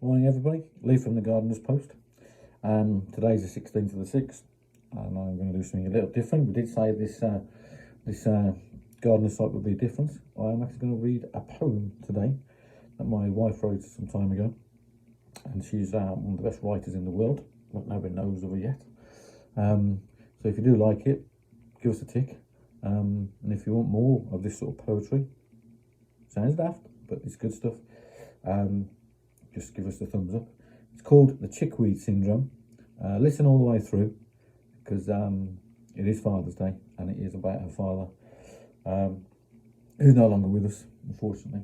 Morning everybody, Lee from the Gardener's Post. Today's the 16th of the 6th and I'm going to do something a little different. We did say this gardener site would be different. I am actually going to read a poem today that my wife wrote some time ago, and she's one of the best writers in the world, but nobody knows of her yet. So if you do like it, give us a tick, and if you want more of this sort of poetry, sounds daft but it's good stuff, just give us a thumbs up. It's called the Chickweed Syndrome. Listen all the way through, because it is Father's Day and it is about her father, who's no longer with us, unfortunately.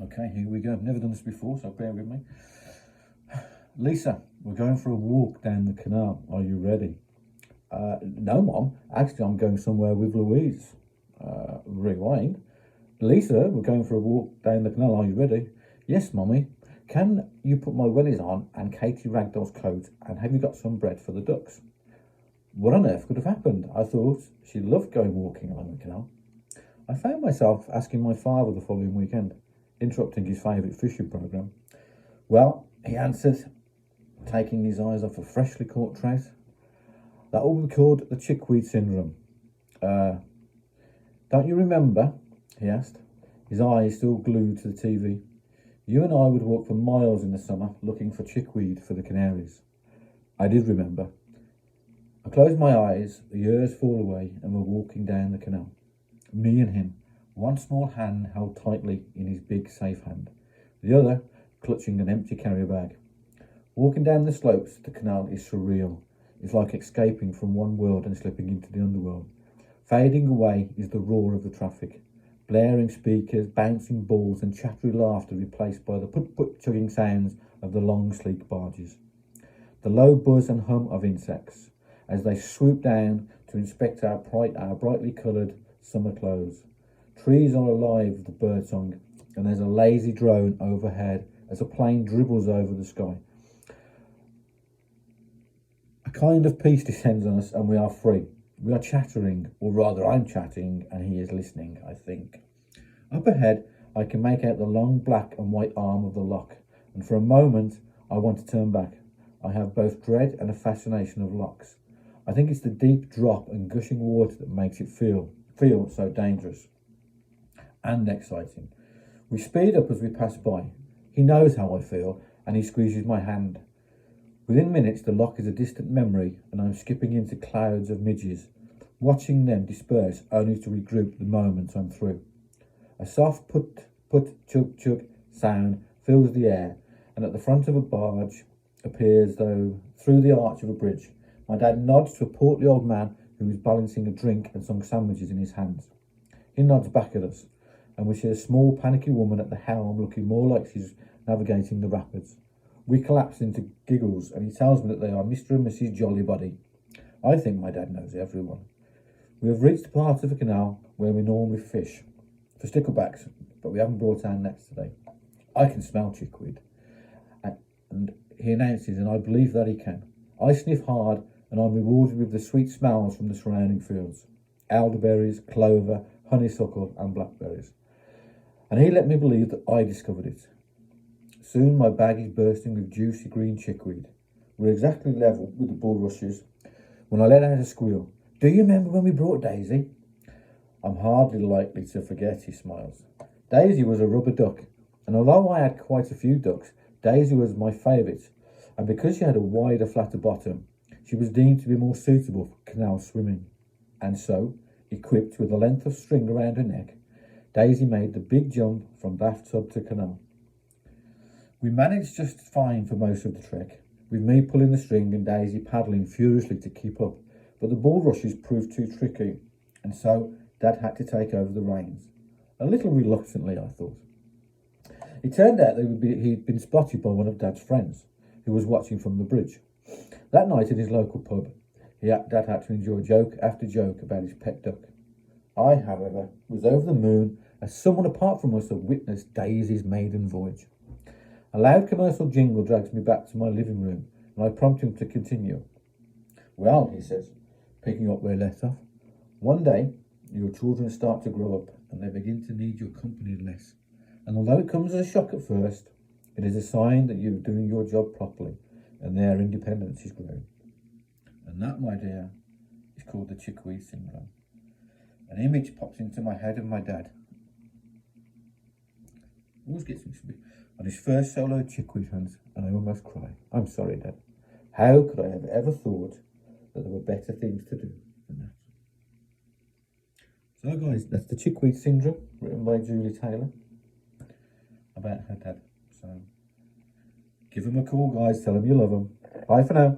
Okay, here we go. I've never done this before, so bear with me. Lisa, we're going for a walk down the canal. Are you ready? No, Mom. Actually, I'm going somewhere with Louise. Rewind. Lisa, we're going for a walk down the canal. Are you ready? Yes, Mummy. Can you put my wellies on and Katie Ragdoll's coat, and have you got some bread for the ducks? What on earth could have happened? I thought she loved going walking along the canal. I found myself asking my father the following weekend, interrupting his favourite fishing programme. Well, he answered, taking his eyes off a freshly caught trout. That will be called the Chickweed Syndrome. Don't you remember? He asked, his eyes still glued to the TV. You and I would walk for miles in the summer looking for chickweed for the canaries. I did remember. I closed my eyes, the years fall away, and we're walking down the canal. Me and him, one small hand held tightly in his big safe hand, the other clutching an empty carrier bag. Walking down the slopes of the canal is surreal. It's like escaping from one world and slipping into the underworld. Fading away is the roar of the traffic. Blaring speakers, bouncing balls and chattery laughter replaced by the put-put chugging sounds of the long sleek barges. The low buzz and hum of insects as they swoop down to inspect our brightly coloured summer clothes. Trees are alive with the birdsong, and there's a lazy drone overhead as a plane dribbles over the sky. A kind of peace descends on us and we are free. We are chattering, or rather I'm chatting and he is listening, I think. Up ahead, I can make out the long black and white arm of the loch, and for a moment I want to turn back. I have both dread and a fascination of lochs. I think it's the deep drop and gushing water that makes it feel so dangerous and exciting. We speed up as we pass by. He knows how I feel and he squeezes my hand. Within minutes, the loch is a distant memory and I'm skipping into clouds of midges, watching them disperse only to regroup the moment I'm through. A soft put-put-chug-chug sound fills the air, and at the front of a barge appears though through the arch of a bridge. My dad nods to a portly old man who is balancing a drink and some sandwiches in his hands. He nods back at us, and we see a small panicky woman at the helm looking more like she's navigating the rapids. We collapse into giggles and he tells me that they are Mr. and Mrs. Jollybody. I think my dad knows everyone. We have reached the part of the canal where we normally fish for sticklebacks, but we haven't brought our nets today. I can smell chickweed, and he announces, and I believe that he can. I sniff hard and I'm rewarded with the sweet smells from the surrounding fields. Elderberries, clover, honeysuckle and blackberries. And he let me believe that I discovered it. Soon my bag is bursting with juicy green chickweed. We're exactly level with the bulrushes when I let out a squeal. Do you remember when we brought Daisy? I'm hardly likely to forget, he smiles. Daisy was a rubber duck, and although I had quite a few ducks, Daisy was my favourite, and because she had a wider, flatter bottom, she was deemed to be more suitable for canal swimming. And so, equipped with a length of string around her neck, Daisy made the big jump from bathtub to canal. We managed just fine for most of the trek, with me pulling the string and Daisy paddling furiously to keep up, but the bulrushes proved too tricky, and so Dad had to take over the reins. A little reluctantly, I thought. It turned out that he'd been spotted by one of Dad's friends, who was watching from the bridge. That night in his local pub, Dad had to endure joke after joke about his pet duck. I, however, was over the moon as someone apart from us had witnessed Daisy's maiden voyage. A loud commercial jingle drags me back to my living room, and I prompt him to continue. Well, he says, picking up where he left off, one day your children start to grow up and they begin to need your company less. And although it comes as a shock at first, It is a sign that you're doing your job properly and their independence is growing. And that, my dear, is called the Chickweed Syndrome. An image pops into my head of my dad. Always gets me on his first solo chickweed hunt, and I almost cry. I'm sorry, Dad. How could I have ever thought that there were better things to do than that? So, guys, that's the Chickweed Syndrome, written by Julie Taylor, about her dad. So, give him a call, guys. Tell him you love him. Bye for now.